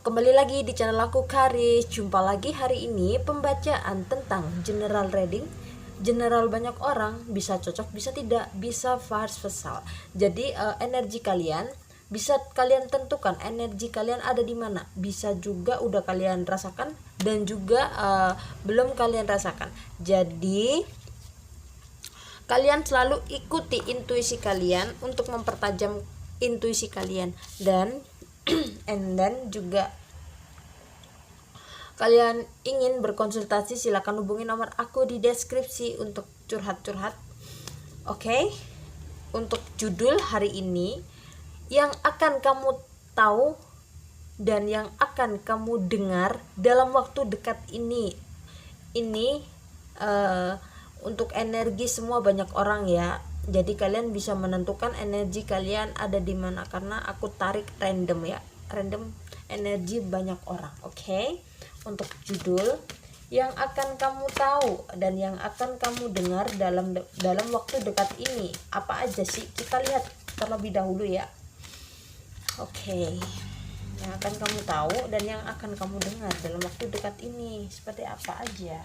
kembali lagi di channel aku Karis. Jumpa lagi hari ini pembacaan tentang general reading. General banyak orang bisa cocok, bisa tidak, bisa vice versa. Jadi energi kalian bisa kalian tentukan, energi kalian ada di mana. Bisa juga udah kalian rasakan dan juga belum kalian rasakan. Jadi kalian selalu ikuti intuisi kalian untuk mempertajam intuisi kalian, dan dan juga kalian ingin berkonsultasi silakan hubungi nomor aku di deskripsi untuk curhat-curhat. Oke. Untuk judul hari ini, yang akan kamu tahu dan yang akan kamu dengar dalam waktu dekat ini untuk energi semua banyak orang ya. Jadi kalian bisa menentukan energi kalian ada di mana, karena aku tarik random ya, random energi banyak orang. Oke. Untuk judul, yang akan kamu tahu dan yang akan kamu dengar dalam waktu dekat ini apa aja sih? Kita lihat terlebih dahulu ya. Oke. Yang akan kamu tahu dan yang akan kamu dengar dalam waktu dekat ini seperti apa aja?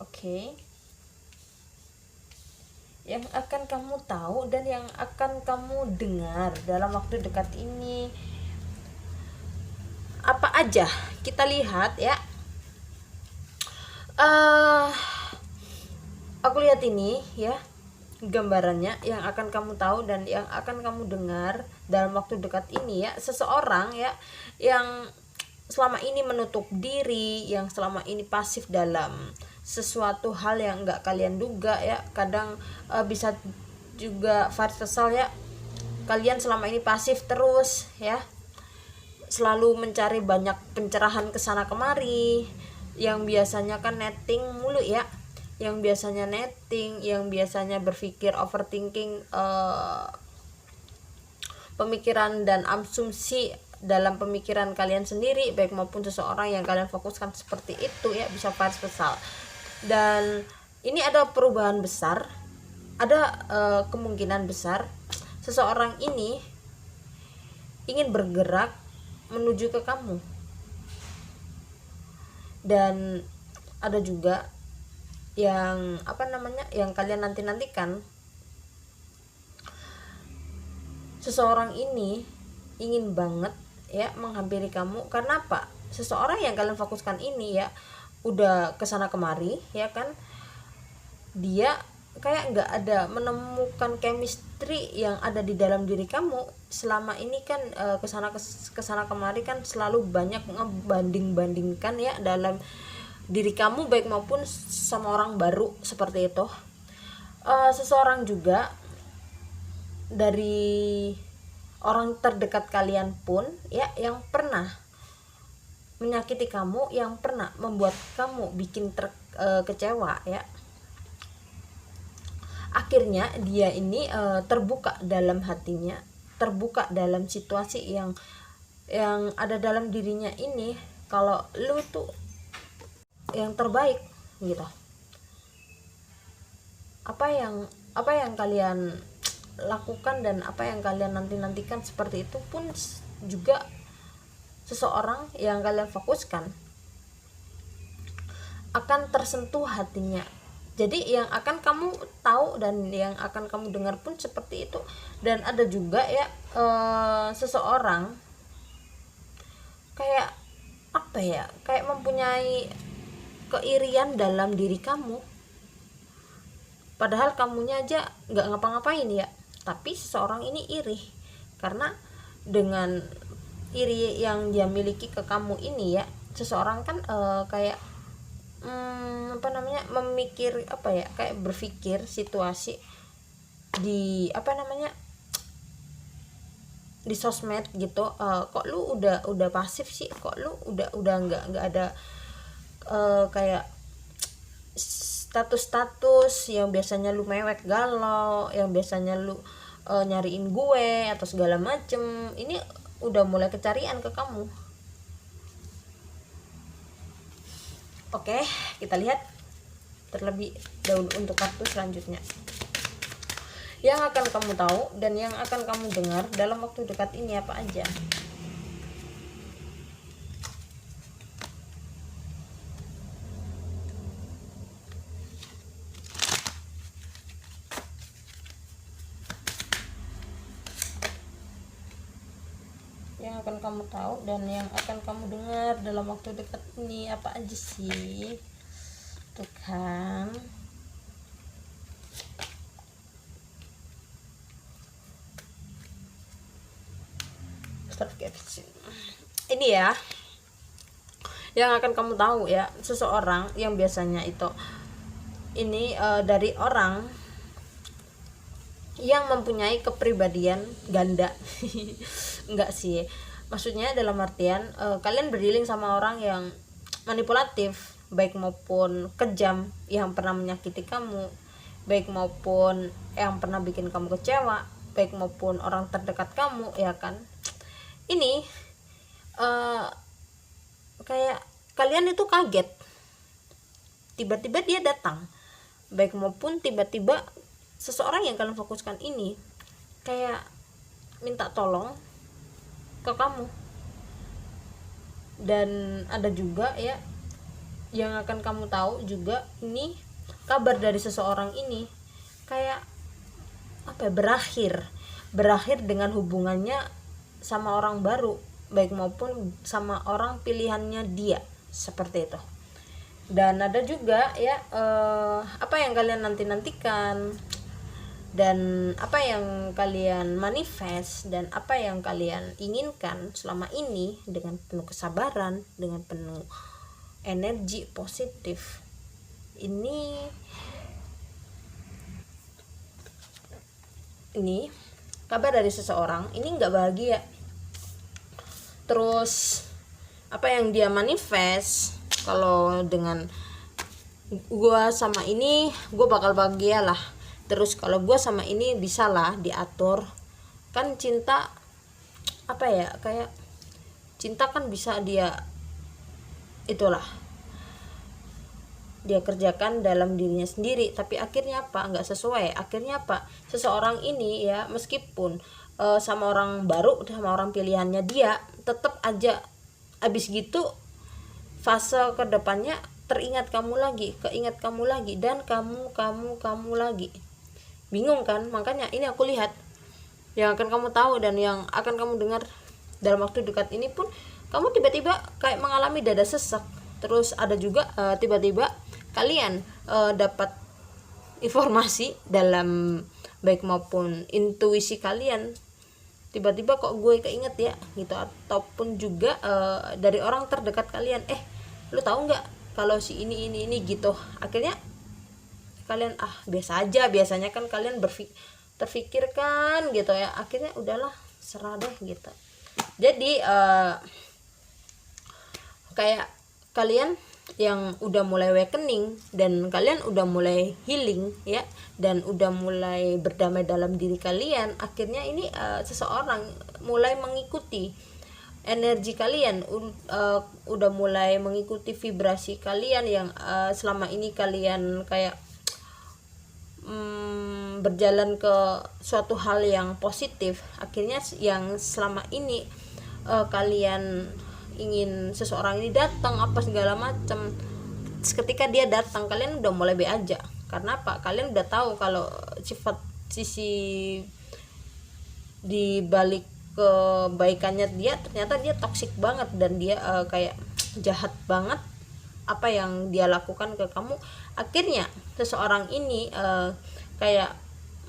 Oke. Yang akan kamu tahu dan yang akan kamu dengar dalam waktu dekat ini apa aja? Kita lihat ya. Aku lihat ini ya, gambarannya yang akan kamu tahu dan yang akan kamu dengar dalam waktu dekat ini ya. Seseorang ya yang selama ini menutup diri, yang selama ini pasif dalam sesuatu hal yang enggak kalian duga ya. Kadang bisa juga vice versa ya, kalian selama ini pasif terus ya, selalu mencari banyak pencerahan kesana kemari, yang biasanya kan netting mulu ya, yang biasanya netting, yang biasanya berpikir overthinking, pemikiran dan asumsi dalam pemikiran kalian sendiri baik maupun seseorang yang kalian fokuskan seperti itu ya, bisa vice versa. Dan ini ada perubahan besar, ada kemungkinan besar seseorang ini ingin bergerak menuju ke kamu, dan ada juga yang yang kalian nantikan seseorang ini ingin banget ya menghampiri kamu. Karena apa? Seseorang yang kalian fokuskan ini ya udah kesana kemari ya kan, dia kayak nggak ada menemukan chemistry yang ada di dalam diri kamu selama ini kan. Kesana kemari kan selalu banyak ngebanding-bandingkan ya dalam diri kamu baik maupun sama orang baru seperti itu. Seseorang juga dari orang terdekat kalian pun ya yang pernah menyakiti kamu, yang pernah membuat kamu bikin kecewa ya, akhirnya dia ini terbuka dalam hatinya, terbuka dalam situasi yang ada dalam dirinya ini, kalau lu tuh yang terbaik gitu. Apa yang kalian lakukan dan apa yang kalian nantikan seperti itu pun juga seseorang yang kalian fokuskan akan tersentuh hatinya. Jadi yang akan kamu tahu dan yang akan kamu dengar pun seperti itu. Dan ada juga ya seseorang kayak apa ya, kayak mempunyai keirian dalam diri kamu, padahal kamunya aja nggak ngapa-ngapain ya, tapi seseorang ini iri karena dengan iri yang dia miliki ke kamu ini ya, seseorang kan kayak kayak berpikir situasi di di sosmed gitu, kok lu udah pasif sih, kok lu udah nggak ada kayak status yang biasanya lu mewek galau, yang biasanya lu nyariin gue atau segala macem, ini udah mulai kecarian ke kamu. Oke, kita lihat terlebih dahulu untuk kartu selanjutnya. Yang akan kamu tahu dan yang akan kamu dengar dalam waktu dekat ini apa aja? Yang akan kamu tahu dan yang akan kamu dengar dalam waktu dekat ini apa aja sih? Tuh kan. Ini ya yang akan kamu tahu ya, seseorang yang biasanya itu ini dari orang yang mempunyai kepribadian ganda. Enggak sih, maksudnya dalam artian kalian berdealing sama orang yang manipulatif, baik maupun kejam, yang pernah menyakiti kamu, baik maupun yang pernah bikin kamu kecewa, baik maupun orang terdekat kamu, ya kan. Ini kayak kalian itu kaget, tiba-tiba dia datang, baik maupun tiba-tiba seseorang yang kalian fokuskan ini kayak minta tolong ke kamu. Dan ada juga ya yang akan kamu tahu juga, ini kabar dari seseorang ini kayak apa ya, berakhir dengan hubungannya sama orang baru, baik maupun sama orang pilihannya dia, seperti itu. Dan ada juga ya apa yang kalian nantikan dan apa yang kalian manifest dan apa yang kalian inginkan selama ini dengan penuh kesabaran, dengan penuh energi positif. Ini kabar dari seseorang ini nggak bahagia. Terus apa yang dia manifest, kalau dengan gua sama ini gua bakal bahagia lah, terus kalau gua sama ini bisa lah diatur. Kan cinta apa ya, kayak cinta kan bisa dia itulah dia kerjakan dalam dirinya sendiri, tapi akhirnya apa, nggak sesuai. Akhirnya apa, seseorang ini ya meskipun sama orang baru, sama orang pilihannya dia, tetap aja abis gitu fase kedepannya keinget kamu lagi dan kamu lagi. Bingung kan? Makanya ini aku lihat yang akan kamu tahu dan yang akan kamu dengar dalam waktu dekat ini pun, kamu tiba-tiba kayak mengalami dada sesak. Terus ada juga tiba-tiba kalian dapat informasi dalam baik maupun intuisi kalian, tiba-tiba kok gue keinget ya gitu. Ataupun juga dari orang terdekat kalian, lu tahu nggak kalau si ini gitu. Akhirnya kalian biasa aja, biasanya kan kalian terfikirkan gitu ya, akhirnya udahlah serah deh gitu. Jadi kayak kalian yang udah mulai awakening dan kalian udah mulai healing ya, dan udah mulai berdamai dalam diri kalian, akhirnya ini seseorang mulai mengikuti energi kalian, udah mulai mengikuti vibrasi kalian yang selama ini kalian kayak berjalan ke suatu hal yang positif. Akhirnya yang selama ini kalian ingin seseorang ini datang apa segala macam, ketika dia datang kalian udah mulai be aja. Karena apa, kalian udah tahu kalau sisi di balik kebaikannya dia, ternyata dia toksik banget dan dia kayak jahat banget apa yang dia lakukan ke kamu. Akhirnya seseorang ini kayak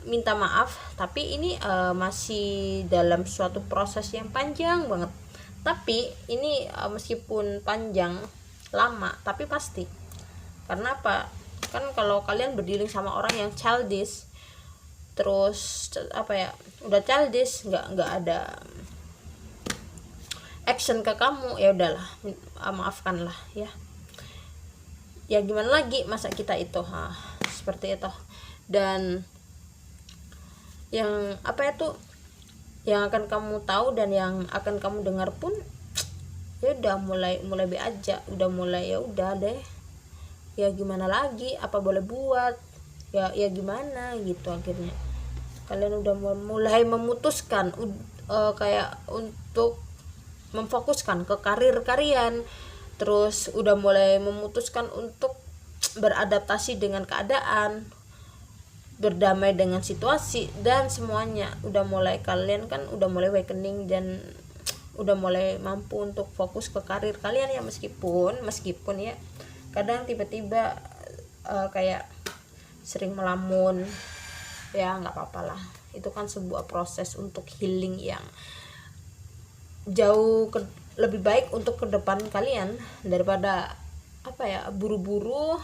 minta maaf, tapi ini masih dalam suatu proses yang panjang banget. Tapi ini meskipun panjang lama tapi pasti. Karena apa, kan kalau kalian berdealing sama orang yang childish, terus apa ya, udah childish, nggak ada action ke kamu, ya udahlah, maafkanlah ya. Ya gimana lagi, masa kita itu seperti itu. Dan yang apa itu yang akan kamu tahu dan yang akan kamu dengar pun ya udah mulai be aja, udah mulai ya udah deh, ya gimana lagi, apa boleh buat, ya gimana gitu. Akhirnya kalian udah mulai memutuskan kayak untuk memfokuskan ke karir kalian, terus udah mulai memutuskan untuk beradaptasi dengan keadaan, berdamai dengan situasi dan semuanya. Udah mulai, kalian kan udah mulai awakening dan udah mulai mampu untuk fokus ke karir kalian ya, meskipun ya kadang tiba-tiba kayak sering melamun, ya nggak apa-apa lah, itu kan sebuah proses untuk healing yang jauh lebih baik untuk ke depan kalian daripada buru-buru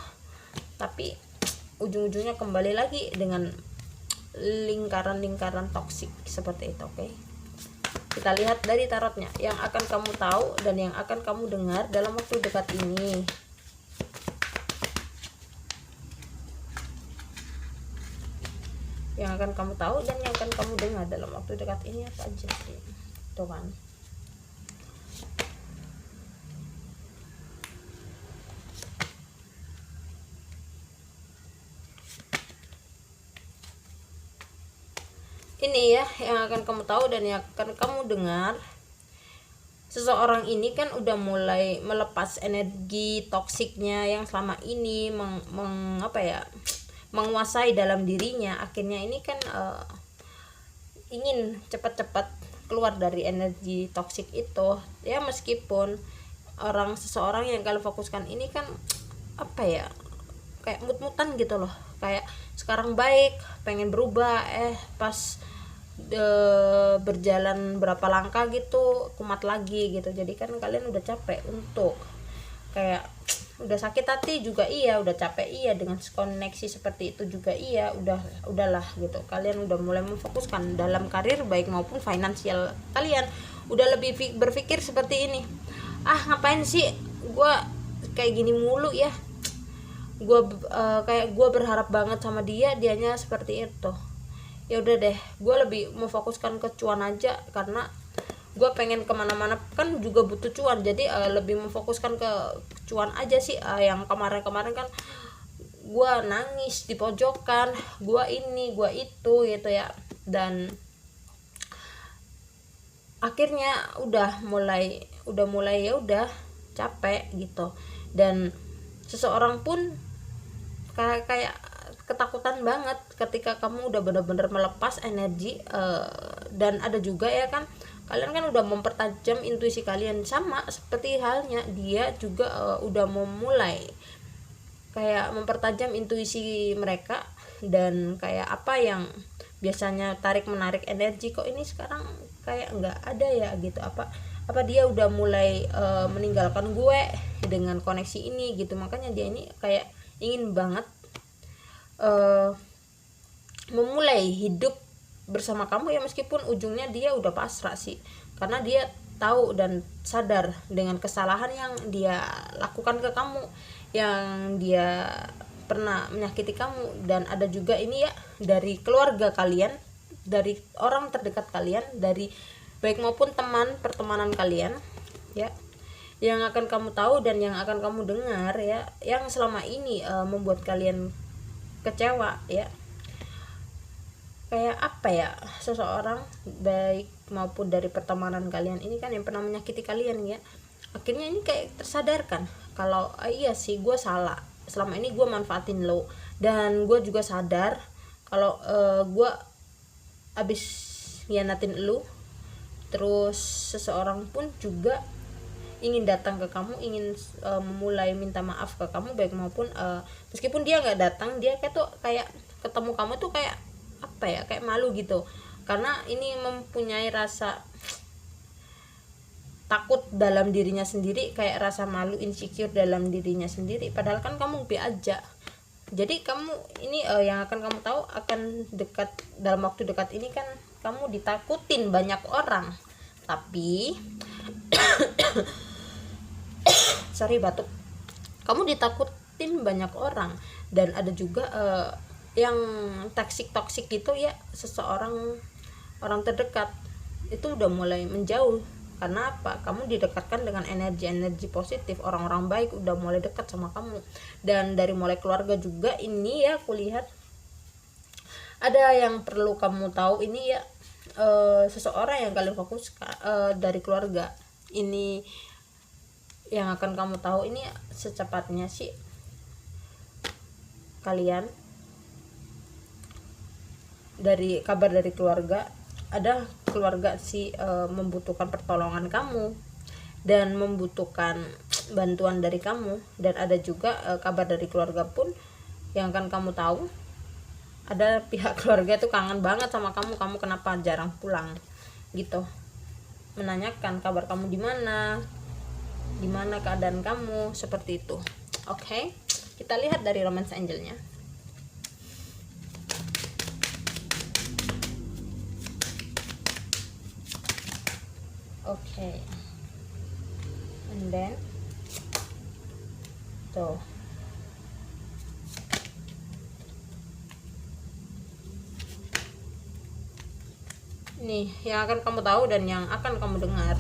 tapi ujung-ujungnya kembali lagi dengan lingkaran toksik seperti itu. Oke, kita lihat dari tarotnya yang akan kamu tahu dan yang akan kamu dengar dalam waktu dekat ini. Yang akan kamu tahu dan yang akan kamu dengar dalam waktu dekat ini apa aja sih? Tuh kan. Ini ya yang akan kamu tahu dan yang akan kamu dengar. Seseorang ini kan udah mulai melepas energi toksiknya yang selama ini menguasai dalam dirinya. Akhirnya ini kan ingin cepat-cepat keluar dari energi toksik itu ya, meskipun seseorang yang kalian fokuskan ini kan kayak mut-mutan gitu loh, kayak sekarang baik pengen berubah, pas berjalan berapa langkah gitu kumat lagi gitu. Jadi kan kalian udah capek untuk kayak udah sakit hati juga iya, udah capek iya, dengan koneksi seperti itu juga iya, udahlah gitu. Kalian udah mulai memfokuskan dalam karir baik maupun finansial kalian, udah lebih berpikir seperti ini, ngapain sih gue kayak gini mulu ya, gue kayak gue berharap banget sama dianya seperti itu. Ya udah deh, gue lebih memfokuskan ke cuan aja, karena gue pengen kemana-mana kan juga butuh cuan. Jadi lebih memfokuskan ke cuan aja sih. Yang kemarin kan gue nangis di pojokan, gue ini gue itu gitu ya, dan akhirnya udah mulai ya udah capek gitu. Dan seseorang pun kayak ketakutan banget ketika kamu udah benar-benar melepas energi. Dan ada juga ya kan, kalian kan udah mempertajam intuisi kalian, sama seperti halnya dia juga udah memulai kayak mempertajam intuisi mereka. Dan kayak apa yang biasanya tarik menarik energi, kok ini sekarang kayak nggak ada ya gitu, apa dia udah mulai meninggalkan gue dengan koneksi ini gitu. Makanya dia ini kayak ingin banget memulai hidup bersama kamu ya, meskipun ujungnya dia udah pasrah sih, karena dia tahu dan sadar dengan kesalahan yang dia lakukan ke kamu, yang dia pernah menyakiti kamu. Dan ada juga ini ya, dari keluarga kalian, dari orang terdekat kalian, dari baik maupun pertemanan kalian ya, yang akan kamu tahu dan yang akan kamu dengar ya, yang selama ini membuat kalian kecewa ya. Kayak seseorang baik maupun dari pertemanan kalian ini kan yang pernah menyakiti kalian ya, akhirnya ini kayak tersadarkan kalau iya sih gue salah, selama ini gue manfaatin lo, dan gue juga sadar kalau gue abis ngianatin lo. Terus seseorang pun juga ingin datang ke kamu, ingin memulai minta maaf ke kamu baik maupun meskipun dia nggak datang, dia kayak ketemu kamu tuh kayak kayak malu gitu, karena ini mempunyai rasa takut dalam dirinya sendiri, kayak rasa malu, insecure dalam dirinya sendiri, padahal kan kamu be aja. Jadi kamu ini yang akan kamu tahu akan dekat dalam waktu dekat ini kan, kamu ditakutin banyak orang, tapi sorry batuk, kamu ditakutin banyak orang. Dan ada juga yang toksik gitu ya, orang terdekat itu udah mulai menjauh Karena apa? Kamu didekatkan dengan energi-energi positif, orang-orang baik udah mulai dekat sama kamu. Dan dari mulai keluarga juga ini ya, aku lihat ada yang perlu kamu tahu ini ya, seseorang yang kalian fokus dari keluarga ini yang akan kamu tahu ini secepatnya sih. Kalian dari kabar dari keluarga, ada keluarga sih membutuhkan pertolongan kamu dan membutuhkan bantuan dari kamu. Dan ada juga kabar dari keluarga pun yang akan kamu tahu, ada pihak keluarga tuh kangen banget sama kamu kenapa jarang pulang gitu, menanyakan kabar kamu di mana keadaan kamu, seperti itu. Oke, kita lihat dari romance angelnya. Oke, and then tuh nih yang akan kamu tahu dan yang akan kamu dengar.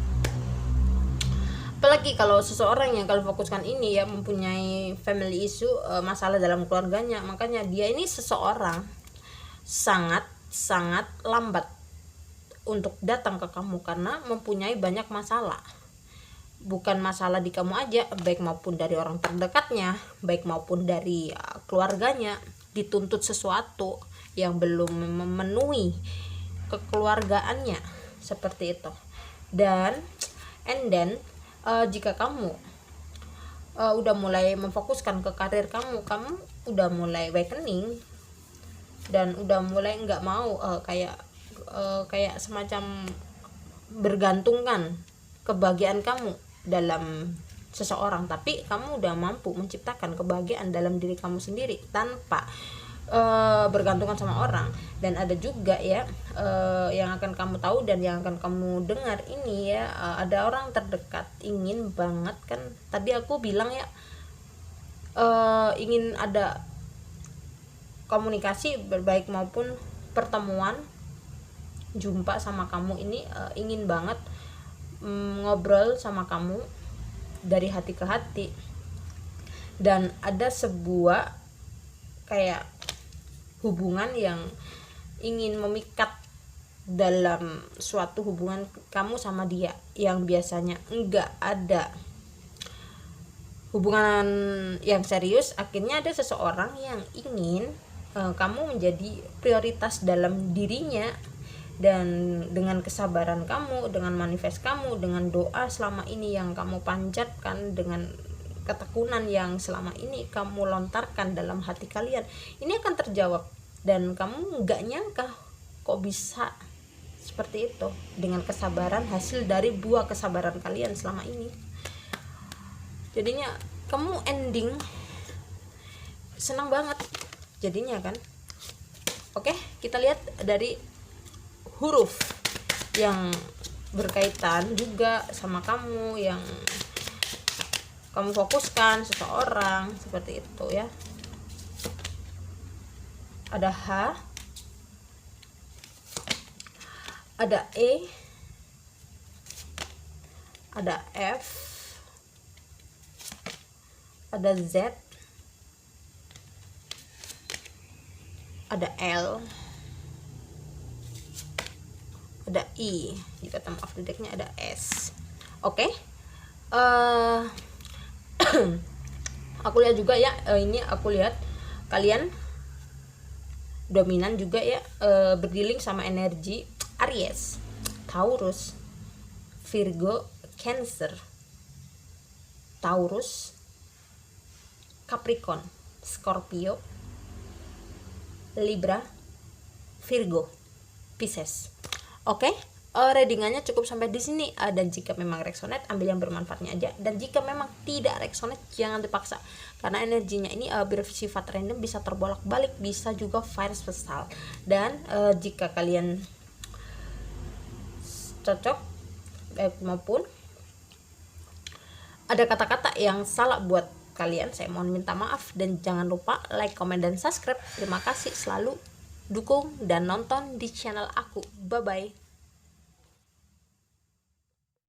Apalagi kalau seseorang yang kalian fokuskan ini ya mempunyai family issue, masalah dalam keluarganya, makanya dia ini seseorang sangat lambat untuk datang ke kamu karena mempunyai banyak masalah. Bukan masalah di kamu aja, baik maupun dari orang terdekatnya, baik maupun dari keluarganya, dituntut sesuatu yang belum memenuhi kekeluargaannya, seperti itu. Dan jika kamu udah mulai memfokuskan ke karir kamu udah mulai awakening dan udah mulai nggak mau kayak semacam bergantungkan kebahagiaan kamu dalam seseorang, tapi kamu udah mampu menciptakan kebahagiaan dalam diri kamu sendiri tanpa bergantungan sama orang. Dan ada juga ya yang akan kamu tahu dan yang akan kamu dengar ini ya, ada orang terdekat ingin banget, kan tadi aku bilang ya, ingin ada komunikasi baik maupun pertemuan jumpa sama kamu ini, ingin banget ngobrol sama kamu dari hati ke hati. Dan ada sebuah kayak hubungan yang ingin memikat dalam suatu hubungan kamu sama dia, yang biasanya enggak ada hubungan yang serius. Akhirnya ada seseorang yang ingin kamu menjadi prioritas dalam dirinya. Dan dengan kesabaran kamu, dengan manifest kamu, dengan doa selama ini yang kamu panjatkan, dengan ketekunan yang selama ini kamu lontarkan dalam hati kalian, ini akan terjawab. Dan kamu nggak nyangka kok bisa seperti itu, dengan kesabaran, hasil dari buah kesabaran kalian selama ini. Jadinya kamu ending senang banget jadinya kan. Oke, kita lihat dari huruf yang berkaitan juga sama kamu, yang kamu fokuskan seseorang, seperti itu ya. Ada H, ada E, ada F, ada Z, ada L, ada I. Di bottom of the decknya ada S. Oke, aku lihat juga ya, ini aku lihat kalian dominan juga ya, berdealing sama energi Aries, Taurus, Virgo, Cancer, Taurus, Capricorn, Scorpio, Libra, Virgo, Pisces. Oke, readingannya cukup sampai di sini. Dan jika memang resonate, ambil yang bermanfaatnya aja. Dan jika memang tidak resonate, jangan dipaksa. Karena energinya ini bersifat random, bisa terbolak-balik, bisa juga virus pesal. Dan jika kalian cocok maupun ada kata-kata yang salah buat kalian, saya mohon minta maaf. Dan jangan lupa like, comment, dan subscribe. Terima kasih selalu dukung dan nonton di channel aku. Bye bye.